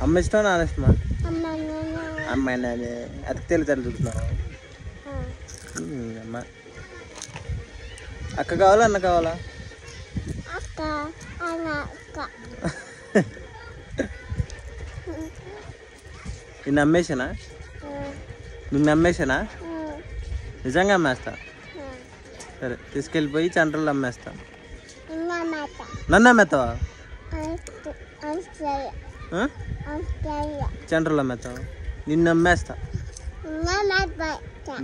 అమ్మ ఇష్టం నాన్న ఇష్టమా? అమ్మాయి నాని అతికి తెలియదు చూస్తున్నావు. అమ్మ అక్క కావాలా అన్న కావాలా? నిన్ను అమ్మేసానా? నిన్ను అమ్మేసానా? నిజంగా అమ్మేస్తా. సరే తీసుకెళ్ళిపోయి సెంటర్లో అమ్మేస్తా. నన్ను అమ్మేస్తావా? సెంటర్లో అమ్మేస్తావా? నిన్ను అమ్మేస్తా.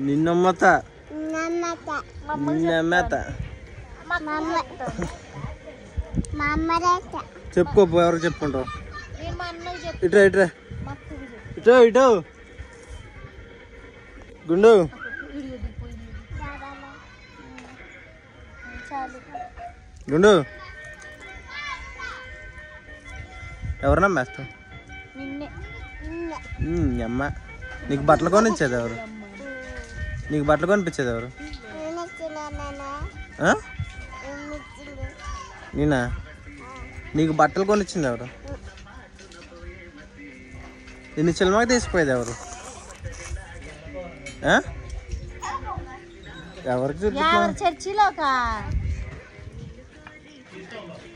నిన్ను అమ్మతా. నిన్ను అమ్మేస్తా. చెప్పుకో ఎవరు చెప్పుకుంటావు? ఇట్రా ఇట్రా ఇటో ఇటో గుండు. గుండు ఎవరన్నా మేస్తావు? అమ్మ నీకు బట్టలు కొనిచ్చేది ఎవరు? నీకు బట్టలు కొనిపించేది ఎవరు? నేనా? నీకు బట్టలు కొనిచ్చింది ఎవరు? నిన్ను చిల్మకి తీసిపోయేది ఎవరు? ఎవరికి చర్చిలో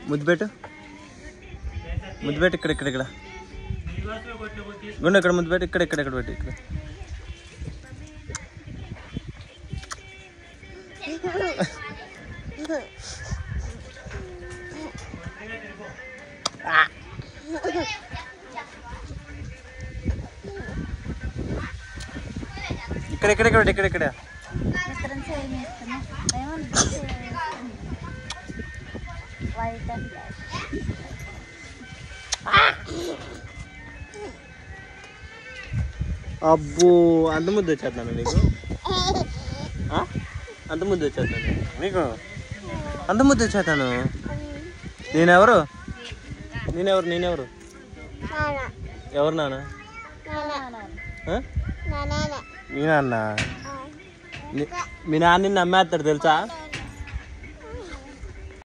ముద్దు పెట్టు. ముద్దు పెట్టు. ఇక్కడ ఇక్కడ ఇక్కడ గుండె ఇక్కడ ముద్దు పెట్టు. ఇక్కడ ఇక్కడ ఇక్కడ పెట్టు. ఇక్కడ ఇక్కడ ఇక్కడ ఇక్కడ ఇక్కడ ఇక్కడ అబ్బో అంత ముద్దు వచ్చేస్తున్నాను నీకు. అంత ముద్దు వచ్చేస్తాను నీకు. అంత ముద్దు వచ్చేస్తాను. నేనెవరు? నేనెవరు? నేనెవరు? ఎవరు నాన్న? మీ నాన్న. మీ నాన్న నిన్ను అమ్మేస్తాడు తెలుసా?